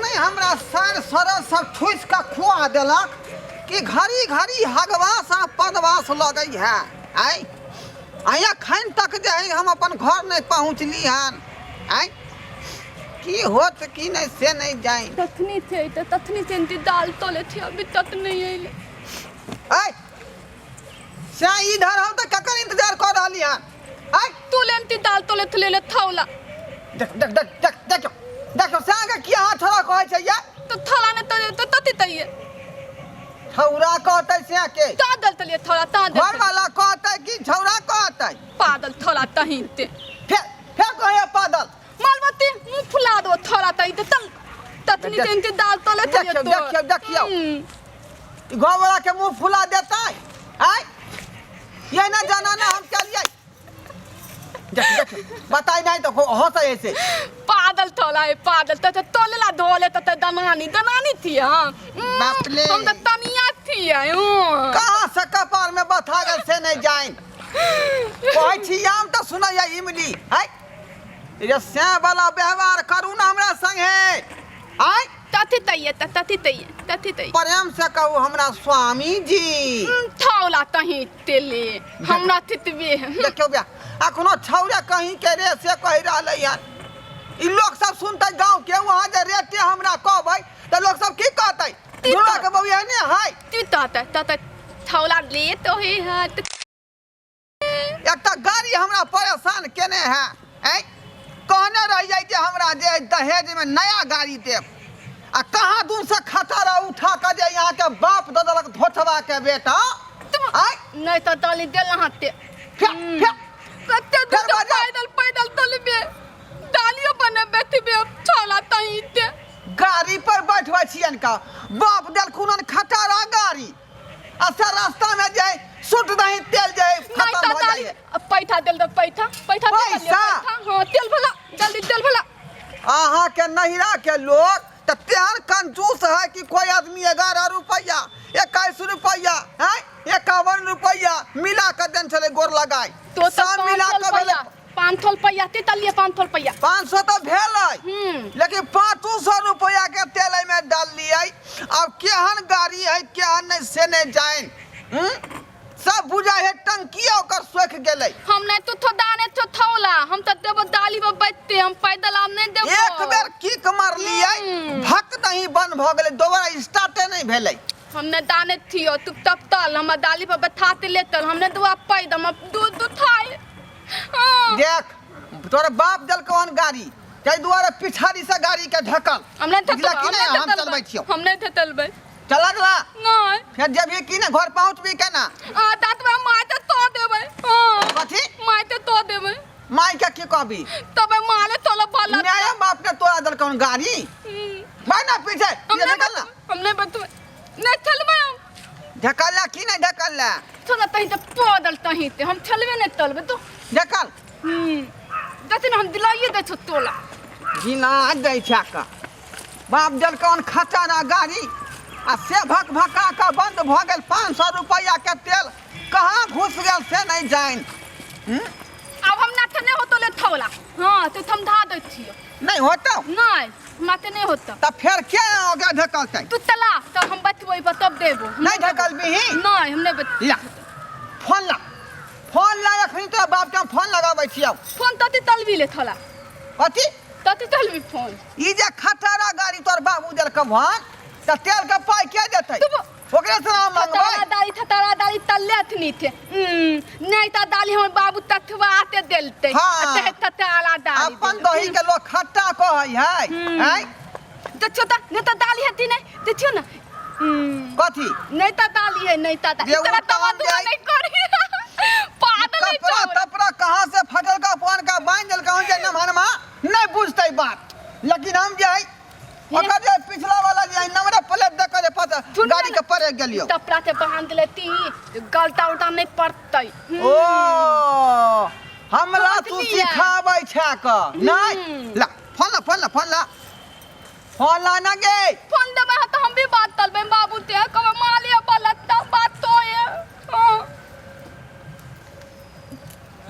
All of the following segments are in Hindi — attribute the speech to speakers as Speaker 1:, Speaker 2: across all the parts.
Speaker 1: नहीं हमरा सर सरस सब ठूस का खुआ देलक कि घड़ी घड़ी हगवास आ पदवास लगई है आई आया खन तक जे है हम अपन घर नहीं पहुँचली हन आई की होत की नहीं से नहीं जाई
Speaker 2: तथनी थे तो तथनी से इंती दाल तोले थे अभी तक नहीं आइले
Speaker 1: आई से इधर हम तो ककर इंतजार कर रहली हन आई
Speaker 2: तू लेंती दाल तोले थे ले थावला
Speaker 1: देख देख देख देख देखो देखो से आगे की हाथ छोड़ा कहे छै या
Speaker 2: तो थाला ने तो तती तइए
Speaker 1: छौरा कहते से के
Speaker 2: तादल तलिए थाला तादल
Speaker 1: घर वाला कहते कि छौरा कहते
Speaker 2: पादल थाला तहीते
Speaker 1: फिर कहे पादल
Speaker 2: मालवती मुंह फुला दो थाला तहीते तल तथनी से इंती दाल तोले थे
Speaker 1: देखियो देखियो देखियो गाँव वाला के मुंह फुला देता है आई ये ना जाना ना हम चलिए देख बताई नहीं तो होता ऐसे
Speaker 2: पादल थोला है पादल तो तोलेला धोले तो दनानी दनानी थी हां
Speaker 1: बाप रे
Speaker 2: हम तो तनिया थी
Speaker 1: कहां से कपार में बथा गल से नहीं जाइन कहै छी हम तो सुनै या इमली है ये से वाला व्यवहार करू ना हमरा संगे आई
Speaker 2: तथी तइए
Speaker 1: प्रेम से कहू हमरा स्वामी जी
Speaker 2: थौला तही तेले हमरा तितबे
Speaker 1: देखियो बे अखनो छौरा कहीं के रे से कहि रहलै हन ई लोग सब सुनते गांव के वहां जे रेटे हमरा कहबै त लोग सब की कहतै दूल्हा के बउया ने है
Speaker 2: तू ता थौला ले तो है हाथ
Speaker 1: एकटा गाड़ी हमरा परेशान केने है ऐ कहने रह जाय जे हमरा जे दहेज में नया गाड़ी देब आ कहां दूर से खतरा उठा के जे यहां के बाप ददलक धोथवा के बेटा ऐ
Speaker 2: नहीं तो डाली देल हाथे कत्ते दूर पैदल तलबे डालियो बने बैठबे थौला तहीते
Speaker 1: गाड़ी पर बैठबै छियन का बाप देलखुन खटारा गाड़ी अच्छा रास्ता में जाए सुट नहीं तेल जाए खत्म हो जाए
Speaker 2: पैठा देल दो पैठा
Speaker 1: पैसा
Speaker 2: हां तेल भला जल्दी तेल भला
Speaker 1: आहा के नहिरा के लोग त तेहन कंजूस है कि कोई आदमी 11 रुपया 21 रुपया है 51 रुपया मिला के देन चले गोर लगाई
Speaker 2: तो
Speaker 1: सब मिला के भेले
Speaker 2: 500 रुपया तितलिए 500 रुपया
Speaker 1: 500 तो भेलै लेकिन 500 रुपया के तेल में डाल लियै अब केहन गाड़ी है केहन नहीं से नहीं जाए सब बुझा है टंकी ओकर सोख गेलै
Speaker 2: हम नहीं तो दाने तो थौला हम तो देबो डाली में बैठते हम पैदल आम नहीं देबो
Speaker 1: एक बेर किक मार लियै भक नहीं बंद भ गेलै दोबारा स्टार्ट नहीं भेलै
Speaker 2: हमने दाने थियो तू तब तल हम डाली पर बैठाते लेतल हमने दुआ पैदल हम दूध उठाए
Speaker 1: देख तोरे बाप दल कौन गाड़ी कई दुआरे पिछाड़ी से गाड़ी के ढकल
Speaker 2: हमने
Speaker 1: हम चलबै छियो
Speaker 2: हमने थतलबै
Speaker 1: चला गला
Speaker 2: नहीं
Speaker 1: फिर जब ये की ना घर पहुंचबी केना
Speaker 2: आ दातवा माते तो देबै
Speaker 1: कथी
Speaker 2: माते तो देबै
Speaker 1: माई के की कहबी
Speaker 2: तबे माले तोला बाला
Speaker 1: मेरे बाप ने तोरा दल कौन गाड़ी भाई ना पीछे ये निकल ना
Speaker 2: हमने बतु नहीं चलबै हम
Speaker 1: ढकल की नहीं ढकल
Speaker 2: थोड़ा तही तो पैदल तही ते हम चलबे नहीं तलबे तो
Speaker 1: ढकल
Speaker 2: दतिन हम दिलाइए दे छ तोला
Speaker 1: बिना दै छै का बाप दल कौन खटारा गाड़ी आ से भक भका का बंद भ गेल 500 रुपया के तेल कहां घुस गेल से नहीं जाइन
Speaker 2: अब हम नाथ नहीं होतो ले थौला हां तो हम धा दै छियो
Speaker 1: नहीं होता
Speaker 2: नहीं माते नहीं होता
Speaker 1: तब फिर क्या आगे ढकलते
Speaker 2: तू तला तो हम बतबै तब देबो
Speaker 1: नहीं ढकल भी
Speaker 2: नहीं हमने बत
Speaker 1: ला फोन ला एखनी तो बाप के फोन लगाबै छियौ
Speaker 2: फोन तती तलबी ले थौला
Speaker 1: कथी
Speaker 2: तती तलबी फोन
Speaker 1: ई जे खटारा गाड़ी तोर बाबू दल के भन त तेल के पाई के देतै ओकरे से नाम मांगबै
Speaker 2: थतारा दाली तल्ले अथनी थे नहीं ता दाली हमर बाबू तथवा आते देलते ते थतारा दाली
Speaker 1: अपन दही के लोग खट्टा कहै है हैं
Speaker 2: देखो त नहीं ता दाली हती नहीं देखियो ना
Speaker 1: कथी
Speaker 2: नहीं ता दाली है नहीं ता इतना तवा दुआ नहीं करी पागल है
Speaker 1: कपड़ा तपड़ा कहां से फटल का पान का बांध दल कहूं जे नमहरमा नहीं बुझतै बात लेकिन हम जाई ओकर जे पिछला वाला जे नंबर प्लेट देख के पता गाड़ी के परे गेलियो
Speaker 2: तपड़ा के बांध लेती गलता उल्टा नहीं पड़तै
Speaker 1: ओ हमरा तू सिखाबै छै क नहीं ला फोन ला ना गे
Speaker 2: फोन देबे त हम भी बात तलबे बाबू ते कब मालिया बलत बात तो है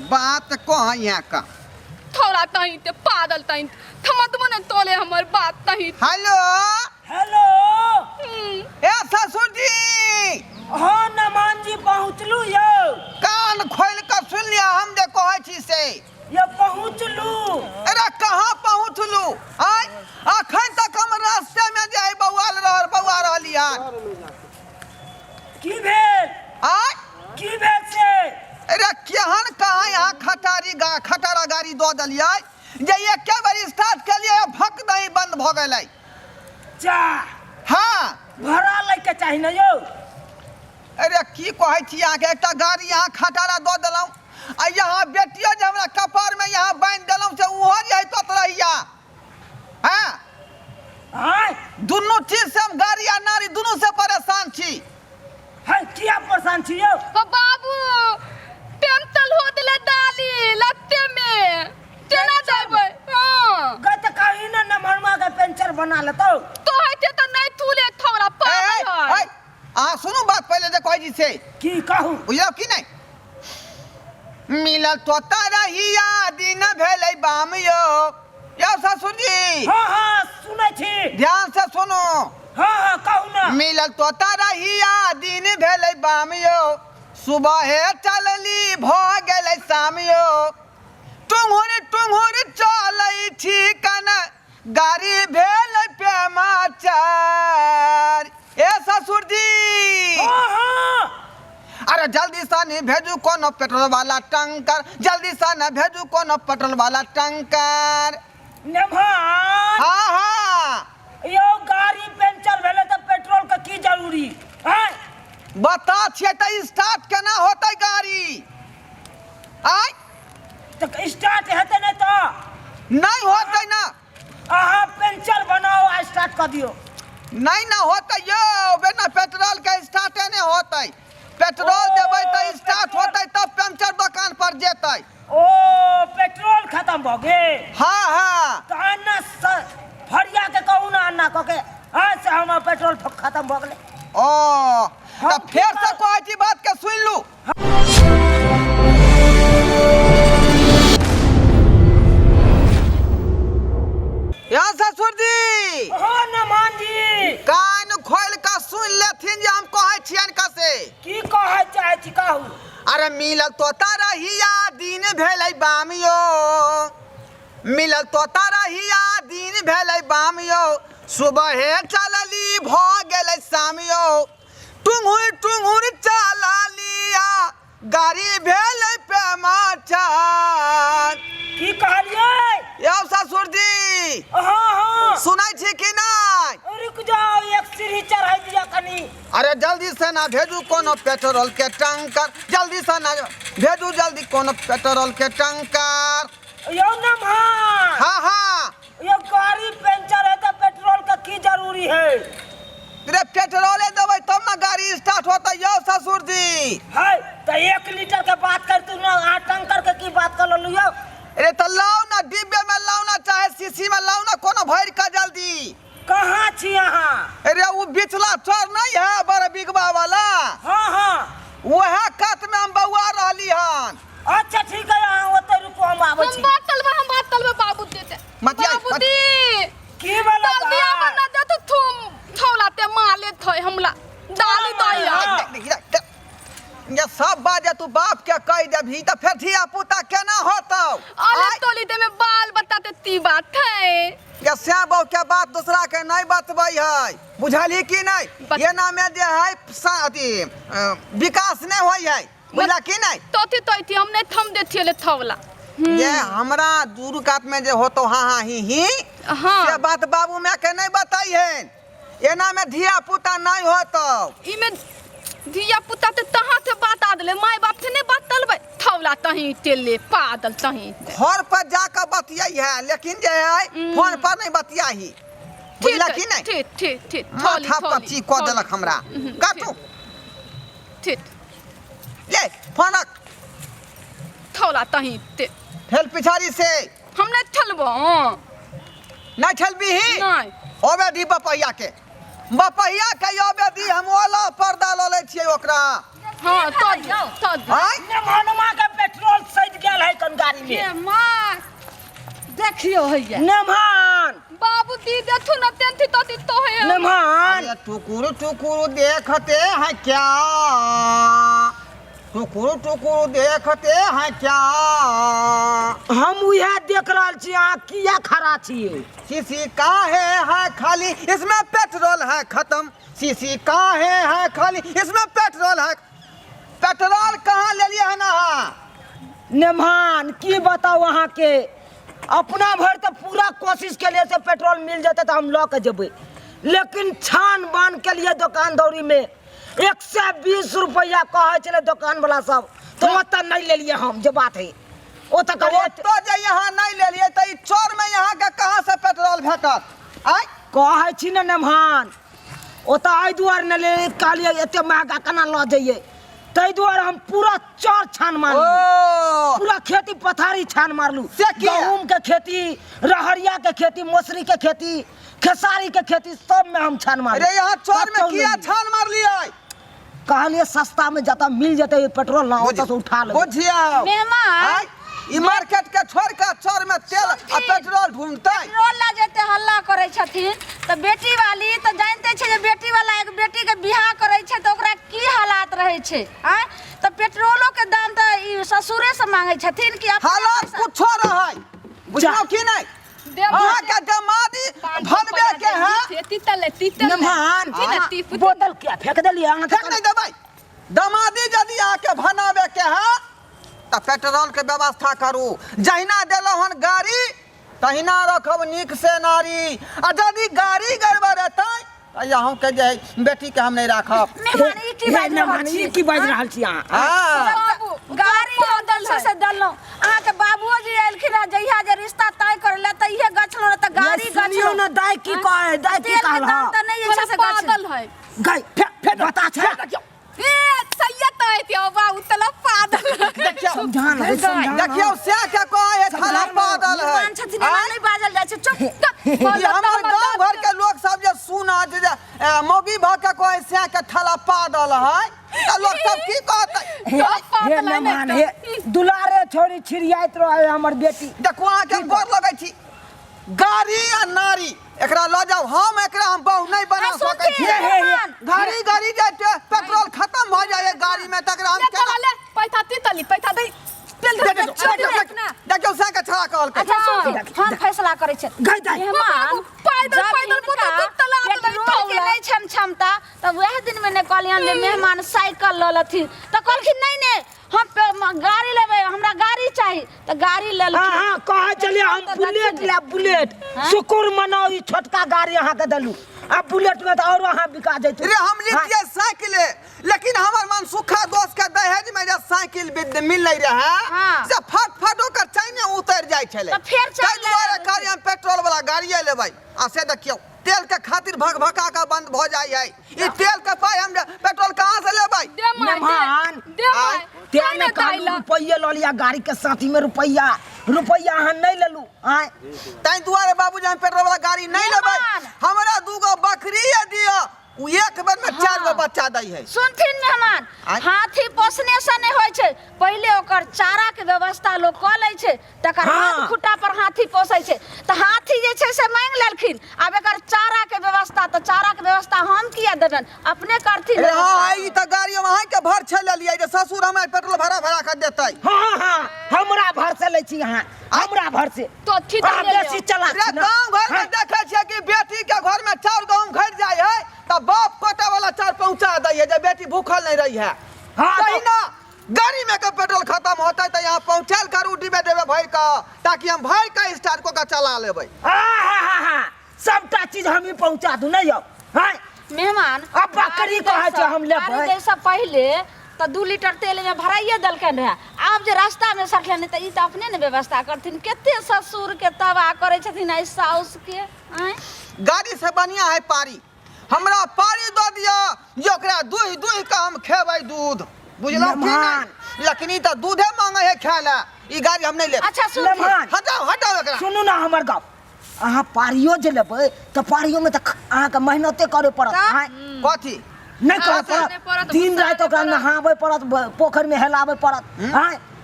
Speaker 1: बात को यहाँ का
Speaker 2: थोड़ा छोला तही ते पादल तही थमत मने तोले हमर बात तही
Speaker 1: हेलो
Speaker 3: हेलो
Speaker 1: ए ससुर जी
Speaker 3: हाँ नमान जी पहुँचलू यो
Speaker 1: कान खोल कर सुन लिया हम जे कहै छी से
Speaker 3: ये पहुँचलू
Speaker 1: अरे कहाँ पहुँचलू आय अखन तक हम रास्ते में जे बौआ रहलिया
Speaker 3: की भेल
Speaker 1: आय
Speaker 3: की भेल से
Speaker 1: अरे केहन कहाँ यहाँ खटारा गाड़ी दो दलियै जे एके बार स्टार्ट केलिए भक दही बंद भ गेलै
Speaker 3: जा
Speaker 1: हाँ
Speaker 3: भाड़ा लैके चाही न यो
Speaker 1: अरे की कहै छी अहाँके एकटा गाड़ी यहाँ खटारा दो देलहुँ आ यहाँ बेटियो जे हमरा कपार में यहाँ बांधि देलहुँ से ओहो जे तत रहिया हाँ
Speaker 3: हाँ
Speaker 1: दुनू चीज से हम गाड़ी आ नारी दुनू से परेशान छी
Speaker 3: है किया परेशान छी यो
Speaker 2: ओ बाबू पेंटल हो देले डाली लत्ते में केना जाबै हां
Speaker 3: गत कहीं न नमहरमा के पेंचर बना लेतो
Speaker 2: तो हैते त नहीं थूले थोड़ा पागल है
Speaker 1: आ सुनू बात पहले जे कहै छी से
Speaker 3: की कहू
Speaker 1: बुझलौ की नहीं मिलल तो तरहिया दिन भेलै बाम यो ससुर जी
Speaker 3: हाँ हाँ सुनै छी
Speaker 1: ध्यान से सुनो
Speaker 3: हाँ हाँ कहू न
Speaker 1: मिलल तो तरहिया दिन भेलै बाम यो सुबहे चलली भ गेलै शाम यो टुंगुर चलै छी कन गाड़ी भेलै पेमाचार ए ससुर जी
Speaker 3: हाँ हाँ
Speaker 1: अरे जल्दी से नहीं भेजू कोनो पेट्रोल वाला टंकर जल्दी से न भेजू कोनो पेट्रोल वाला टंकर
Speaker 3: नमहान
Speaker 1: हाँ हाँ
Speaker 3: यो गाड़ी पंचर भेले त पेट्रोल के की जरूरी है
Speaker 1: बता छियै त स्टार्ट केना होतै गाड़ी आय
Speaker 3: तो स्टार्ट हेते नहीं तो
Speaker 1: नहीं होतै ना
Speaker 3: अहाँ पंचर बनाओ आ स्टार्ट कर दियो
Speaker 1: नहीं ना होतै यो बिना पेट्रोल के स्टार्ट नहीं होतै पेट्रोल देबै त स्टार्ट होतै तब पंचर दुकान पर जेतै
Speaker 3: ओ पेट्रोल खत्म भ गेल
Speaker 1: हाँ हाँ
Speaker 3: तो अन्ना फरिया के कहू ना अन्ना कह के आज से हमर पेट्रोल खत्म भ गेले
Speaker 1: ओ
Speaker 3: हम
Speaker 1: त फिर से कहै छी बात के सुन लू यहाँ ससुर जी
Speaker 3: हाँ नमान जी
Speaker 1: कान खोल के सुन लेथिन जे हम कहै छियन कसे
Speaker 3: की कहे चाहे छी कहू
Speaker 1: अरे मिलल तो तरहिया दिन भेलै बाम यो मिलल तो तरहिया दिन भेलै बाम यो सुबहे चलली भ गेलै शाम यो टुंगुर चललिया गाड़ी भेलै पेमाचार
Speaker 3: की कहलिए
Speaker 1: यौ ससुर जी
Speaker 3: हाँ हाँ
Speaker 1: सुनै छी कि नहीं
Speaker 3: रुक जाओ एक सीढ़ी चढ़ाई दिया कनी
Speaker 1: अरे जल्दी से ना भेजू कोनो पेट्रोल के टंकर जल्दी से ना भेजू जल्दी कोनो पेट्रोल के टंकर
Speaker 3: यो नमहान
Speaker 1: हाँ हाँ
Speaker 3: ये गाड़ी पंचर है तो पेट्रोल का की जरूरी है
Speaker 1: रे पेट्रोले देबै तब ना गाड़ी स्टार्ट होतै यौ ससुर जी
Speaker 3: है तो 1 लीटर के बात कर तू ना आ टंकर के की बात कर लो यो
Speaker 1: अरे तो लाओ ना डिब्बे में लाओ ना चाहे शीशी में लाओ ना कोनो भर का जल्दी
Speaker 3: कहाँ छी यहाँ
Speaker 1: अरे वो बिचला चोर नहीं है बड़ा बिगबा वाला
Speaker 3: हाँ हाँ
Speaker 1: वह कत में हम बउआ रहली हन
Speaker 3: अच्छा ठीक है यहाँ ओते रुको हम आबै छी
Speaker 2: हम बातल में बाबू देते
Speaker 1: मतिया
Speaker 2: बाबू दी
Speaker 3: की वाला
Speaker 2: जल्दी
Speaker 3: बात?
Speaker 2: बना दे तो तुम छोला ते माले थई हमला डाली दई
Speaker 1: ये सब बात तू बाप के कह देभी तो फिर धिया पुता केना होतौ
Speaker 2: अरे तोली दे में बाल बताते ती बात है
Speaker 1: ये श्याम बहू के बात दूसरा के नहीं बतबै है बुझली कि नहीं ये नाम में जे है अथी विकास नहीं होई है बुझला कि नहीं
Speaker 2: तोती हम नहीं थम देथिए ले थवला
Speaker 1: ये हमरा दूर कात में जे होतो हाँ हाँ ही
Speaker 2: हाँ
Speaker 1: ये बात बाबू में के नहीं बताई है ये नाम में धिया पुता नहीं होतो
Speaker 2: इमे धिया पुता ते तहां से बात आदले माय बाप से नहीं बात तलबे थवला तही तेले पादल तही
Speaker 1: घर पर जाकर बतियाई है लेकिन जे है फोन पर नहीं बतियाही बुझला कि नहीं
Speaker 2: ठीक
Speaker 1: माथा पर ची को देलक हमरा काटू
Speaker 2: ठीक
Speaker 1: ले फोन रख
Speaker 2: थवला तही ते
Speaker 1: ठेल पिछाड़ी से
Speaker 2: हम नहीं ठलबो
Speaker 1: नहीं ठेलबी ही
Speaker 2: नहीं
Speaker 1: ओबे दी बपैया के ओबे दी हम वाला पर्दा ल ले छियै ओकरा
Speaker 2: हां तो
Speaker 1: हाय
Speaker 3: नमहनमा के पेट्रोल सज गेल है कन गाड़ी में
Speaker 2: ये मां देखियो हैया
Speaker 3: नेमान
Speaker 2: बाबू दी देखो न तेंथी तो दी तो है
Speaker 3: नेमान
Speaker 1: अरे टुकुर टुकुर देखते हैं क्या, टुकुर टुकुर देखते हैं क्या,
Speaker 3: हम उहे देख रहल छी अहाँ किया खड़ा छियै।
Speaker 1: शीशी का है खाली इसमें पेट्रोल है खत्म, शीशी का है खाली इसमें पेट्रोल है, पेट्रोल कहाँ ले लिया है ना।
Speaker 3: नेमान की बताओ अहाँ के अपना भर तो पूरा कोशिश के लिए से पेट्रोल मिल जाता तो हम लऽ के जेबै, लेकिन छान बान के लिए दुकान दौरी में 120 रुपया कहे चले दुकान वाला सब, तो ओतऽ नहीं ले लिए हम जो बात है ओतऽ
Speaker 1: तो जे यहाँ नहीं ले लिए तो चोर में यहाँ के कहाँ से पेट्रोल भेटत आय
Speaker 3: कहे छी ने नेमान ओतऽ एहि दुआरे न ले कहलिए एते महंगा केना लऽ जाइए, ताहि दुआरे हम पूरा चौर छान मारलू, पूरा खेती पथारी छान मारलू, गहूम के खेती, रहरिया के खेती, मौसरी के खेती, खेसारी के खेती सब में हम छान मार।
Speaker 1: अरे यहाँ चोर में किया छान मार लिया,
Speaker 3: कहलिए सस्ता में जाता मिल जाते पेट्रोल ना ओतऽ से उठा ले।
Speaker 1: बुझिया
Speaker 2: मेहमान
Speaker 1: ई मार्केट के छोड़ के चोर में तेल आ पेट्रोल ढूंढते,
Speaker 2: पेट्रोल ला जेते हल्ला करे छथिन तो बेटी वाली तो जानते छे जे बेटी वाला एक बेटी के बियाह करे छे तो ओकरा की हालात रहे छे हैं, तो पेट्रोलो के दाम तो ई ससुरे से मांगे छथिन कि
Speaker 1: हालात कुछो रहै बुझलो कि नहीं, वहाँ के दमादी भनबे के है
Speaker 2: तीतल
Speaker 3: नेमान बोतल क्या फेंक देलिए अहाँ
Speaker 1: फेंक नहीं देबै, दमादी यदि आके भनाबे के है तो पेट्रोल के व्यवस्था करू, जहिना देलो हन गाड़ी तहिना रखब नीक से नारी, आ यदि गाड़ी गड़बड़ हेतै यहाँ के जे बेटी के हम नहीं राखब।
Speaker 3: की बाज रहल छी अहाँ,
Speaker 2: गाड़ी बदल से दलनो अहाँ के बाबूओ जी एलखिन आ जइहा जे रिश्ता तय करले त इहे गछलो त गाड़ी गछलो
Speaker 3: न दाई की कहे दाई की कहल
Speaker 2: दाम त नहीं ऐसे से बदल है
Speaker 3: गई फेंक बता छे
Speaker 2: ए सैयद है त्यो बाबू तला पागल
Speaker 1: देखियो
Speaker 3: समझान
Speaker 1: देखियो से के कहे थाला पागल है,
Speaker 2: मान छथिन नहीं बाजल जाय छे चुप
Speaker 1: ये हमर गांव घर के लोग सब जे सुना जे मोगी भ के कहे से के थाला पागल है त लोग सब की कहतै,
Speaker 3: हे मेहमान हे दुलारे छोरी छिड़ियात रहे हमर बेटी,
Speaker 1: देखो अहाँ के गोर लगै छी, गाड़ी आ नारी एकरा ल जाओ, हम एकरा हम बहु नहीं बना सकै छी, गाड़ी गाड़ी जे पेट्रोल खत्म भ जाए गाड़ी में तकरा हम
Speaker 2: ले पैसा तीतली पैसा दे तेल दे
Speaker 1: देखियो से के छड़ा कहल के।
Speaker 2: अच्छा हम फैसला करे छै
Speaker 3: गई दाई
Speaker 2: मेहमान पैदल पैदल पुत तला के नहीं छम क्षमता त वह दिन में ने कहलियन ले मेहमान साइकिल ल लथि त कहलखिन नहीं ने हम गाड़ी लेबे हमरा गाड़ी चाहिए त गाड़ी ले लथि।
Speaker 3: हां कहे चलिए हम बुलेट ले बुलेट शुक्र मनाओ ई छोटका गाड़ी अहाँ के दलू, अब बुलेट में तो और वहां बिका जैते
Speaker 1: रे हम लीजिए साइकिल, लेकिन हमर मन सुखा दोस्त के दहेज में जे साइकिल मिल नहीं रहा से फट फट ओकर चैने उतर जाय छले,
Speaker 2: त फिर चल
Speaker 1: दुआरे गाड़ी हम पेट्रोल वाला गाड़िए लेबै, आ से देखियो तेल के खातिर भग भका के बंद भ जाय है, ई तेल के पाई हम पेट्रोल कहां से लेबै।
Speaker 3: मेहमान तेल में का रुपया ल लिया गाड़ी के साथी में रुपया अहाँ नहीं लेलू आय
Speaker 1: तै दुआरे बाबूजी हम पेट्रोल वाला गाड़ी नहीं लेबै, हमरा दूगो बकरी दियो उ एक बेर में 4 गो बच्चा दै है।
Speaker 2: सुनथिन मेहमान हाथी पोसने से नहीं होय छै, पहले ओकर चारा के व्यवस्था लोग क लै छै तकर बाद खुट्टा पर हाथी पोसै छै, त हाथी जे छै से मांग लेलखिन, अब एकर चारा के व्यवस्था त चारा के व्यवस्था हम किया देबन अपने करथिन।
Speaker 1: हां ई त गाड़ी हम अहाँ के भर छे ले लियै जे ससुर हमरा पेट्रोल भरा के देतै।
Speaker 3: हां हमरा भर से ले छी अहाँ हमरा भर से
Speaker 2: तो ठीक है
Speaker 3: बेसी चला
Speaker 1: रे गांव घर में देखै छियै कि बेटी के घर में चाउर गहूम घट जाय है त बाप कोटा वाला चाउर पहुंचा दै है जे बेटी भूखल नहीं रही है, कहिना गाड़ी में का पेट्रोल खत्म होता तो यहाँ पहुंचल करू डिबे देवे भाई का, ताकि हम भाई का स्टार्ट को का चला लेबै।
Speaker 3: सबटा चीज हम ही पहुंचा दूं नहीं हो
Speaker 2: मेहमान
Speaker 3: अब बकरी कहे छै हम लेबै
Speaker 2: जैसा पहले तो 2 लीटर तेल में भराइए दलकन रहे, अब जे रास्ता में सटले नहीं तो ई तो अपने ने व्यवस्था करथिन, केते ससुर के तबाह करे छथिन आई साउस के
Speaker 1: गाड़ी से बढ़िया है पारी, हमरा पारी दो दिया जे ओकरा दूह दूह के हम खेबै दूध, बुझलो कि नहीं, लेकिन ई त दूधे मांगे है खायला, ई गाड़ी हम नहीं ले।
Speaker 2: अच्छा सुन
Speaker 1: हटाओ एकरा
Speaker 3: सुनू ना हमर गप, अहाँ पारियो जे लेबै त पारियो में त अहाँ के मेहनते करे पड़त
Speaker 1: कथी
Speaker 3: नहीं करे पड़त, दिन रात ओकरा नहाबै पड़त, पोखर में हेलाबै पड़त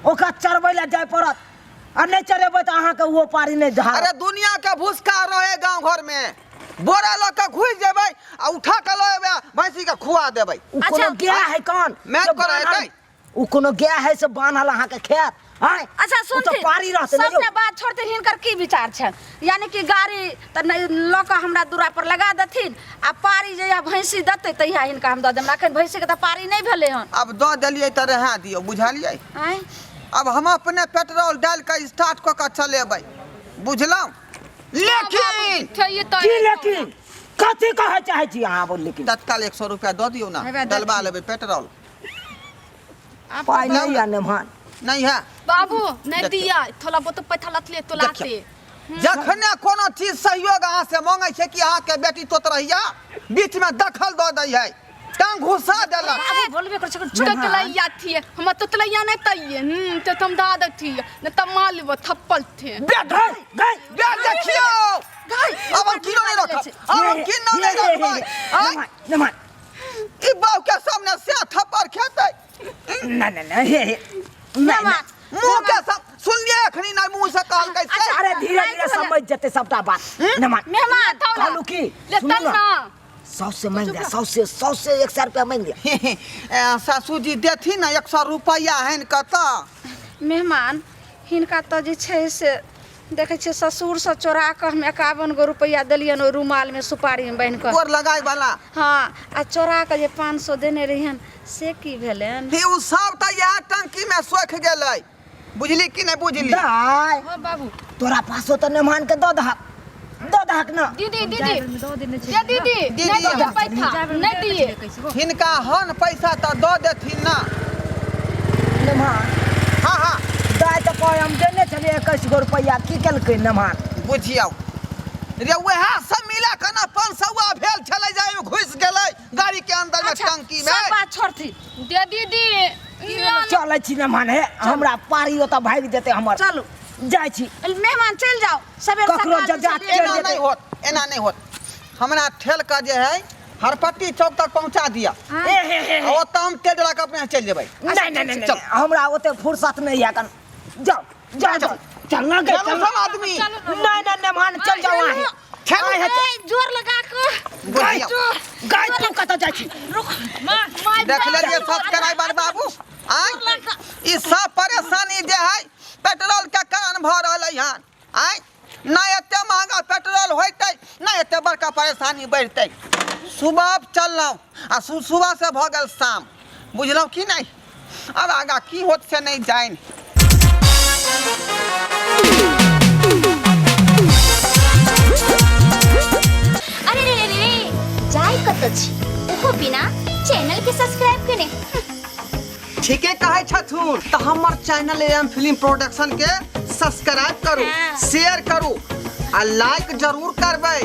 Speaker 3: ओकरा चरबै ले जाय पड़त, और नहीं चलेबे तो अहाँ के वो पारी नहीं जहा
Speaker 1: अरे दुनिया के भूसका रहे गांव घर में बोरा ल के घुस जेबै आ उठा के लएबै भैंसी के खुआ देबै
Speaker 3: उ कोनो गया है कौन
Speaker 1: मैं
Speaker 3: जो
Speaker 1: करे
Speaker 3: बान्हल-
Speaker 1: है
Speaker 3: उ कोनो गया है से बान्हल अहाँ के खेत हाय
Speaker 2: अच्छा सुन
Speaker 3: तो पारी रहते नहीं
Speaker 2: सबने बात छोड़ते हिनकर की विचार छै यानी कि गाड़ी त ल के हमरा दूरा पर लगा देथिन आ पारी जहिया भैंसी देतै तहिया हिनका हम द देम अखन भैंसी के त पारी नहीं भेलै हन
Speaker 1: अब दऽ देलियै त रहै दियौ बुझलियै
Speaker 2: आय
Speaker 1: अब हम अपने पेट्रोल डाल के स्टार्ट क के चलेबै बुझलौ लेकिन
Speaker 3: की लेकिन कथी कहे चाहे छी अहाँ बोल लेकिन
Speaker 1: तत्काल 100 रुपया दऽ दियौ ना
Speaker 2: हेबे
Speaker 1: डलवा लेबै पेट्रोल
Speaker 3: पाई नहीं या नेमान
Speaker 1: नहीं है
Speaker 4: बाबू नहीं
Speaker 1: देखियो।
Speaker 4: दिया थोड़ा बहुत पैसा लतले तो लाते
Speaker 1: जखने कोनो चीज सहयोग अहाँ से मांगे छै कि अहाँ के बेटी तोत रहिया बीच में दखल दऽ दै है टांग घुसा देलक
Speaker 2: बाबू बोलबे कर छक
Speaker 4: ततलैया थी हम ततलैया नहीं तइए तो तुम दादा थी न तब माल वो थप्पल थे
Speaker 3: बे गई गई
Speaker 1: बे देखियो अब हम किलो नहीं रखब अब हम किलो नहीं रखबै आय
Speaker 3: नेमान
Speaker 1: ई बाऊ के सामने से थप्पड़ खेतै
Speaker 3: ना ना ना हे
Speaker 2: नेमान
Speaker 1: मुंह के सुनलिए एखनी ना मुंह से कहल कै छै
Speaker 3: अरे धीरे धीरे समझ जते सबटा बात नेमान
Speaker 2: मेहमान
Speaker 3: कहलू की
Speaker 4: ले
Speaker 3: सुनू
Speaker 4: तब ना
Speaker 3: ना 100 से मांग दिया 100 से 100 रुपया मांग दिया
Speaker 1: सासू जी देथिन ना 100 रुपया हन कतऽ
Speaker 2: मेहमान हिनका त जे छै से देखै छियै ससुर से चोरा के हम 51 गो रुपया देलियन ओ रुमाल में सुपारी में बांध के
Speaker 1: गोर लगाय वाला
Speaker 2: हाँ आ चोरा के जे 500 देने रहियन से की भेलन
Speaker 1: ही उ सब त यह टंकी में सोख गेलै बुझली कि नहीं बुझली
Speaker 3: दाई
Speaker 4: ओ बाबू
Speaker 3: तोरा पासो तो नेमान के दो दहक ना
Speaker 4: दीदी दीदी ये दीदी
Speaker 1: दीदी।
Speaker 4: नहीं दिए पैसा नहीं दिए
Speaker 1: हिनका हन पैसा त दऽ देथिन ना
Speaker 3: नेमान
Speaker 1: हाँ हाँ
Speaker 3: दाई तो कह हम देने चलिए 21 गो रुपया की केलकै नेमान
Speaker 1: बुझियौ रे वएह सब मिला के ना 500 भेल छलै जाय में घुस गेलै गाड़ी के अंदर में टंकी में
Speaker 2: सब बात छोड़ती
Speaker 4: दे दीदी
Speaker 3: चलै छी नेमान हे हमरा पारी ओतऽ भाग जेतै हमर
Speaker 2: चलू
Speaker 3: जाइ छी
Speaker 2: मेहमान चल जाओ सबेर
Speaker 3: ककरो
Speaker 2: सकाल
Speaker 3: जगह
Speaker 2: चलिए।
Speaker 1: एना नहीं होत एना नहीं होत हमरा ठेल का जे है हरपट्टी चौक तक पहुंचा दिया
Speaker 2: हाँ?
Speaker 1: ओतऽ हम टेडरा के अपने चल जेबै
Speaker 3: नहीं नहीं नहीं
Speaker 1: चल।
Speaker 3: नहीं, हमरा ओते फुर्सत नहीं है कन जाओ जाओ जाओ चलना गए
Speaker 1: चलो सब आदमी
Speaker 3: नहीं नहीं नेमान चल जाओ वहाँ
Speaker 1: चल।
Speaker 3: आए हैं,
Speaker 2: ए, जोर लगा के
Speaker 1: बुझियौ
Speaker 3: गाय तू कतऽ जाइ छी
Speaker 1: देख लेलिए सब्सक्राइब बार बाबू आय ई सब परेशानी जे है पेट्रोल के कारण भ रहलै हन आय ना एते महंगा पेट्रोल होइतै ना एते बड़का परेशानी बढ़तै सुबह चललहुँ आ सुबह से भ गेल शाम बुझलहुँ कि नहीं अब आगा की होत से नहीं जाइन
Speaker 5: अरे रे रे रे जाय कत छी ओहो बिना चैनल के सब्सक्राइब कने
Speaker 1: ठीके कहै छथुन तो हमर चैनल एम फिल्म प्रोडक्शन के सब्सक्राइब करू शेयर करू आ लाइक जरूर करबै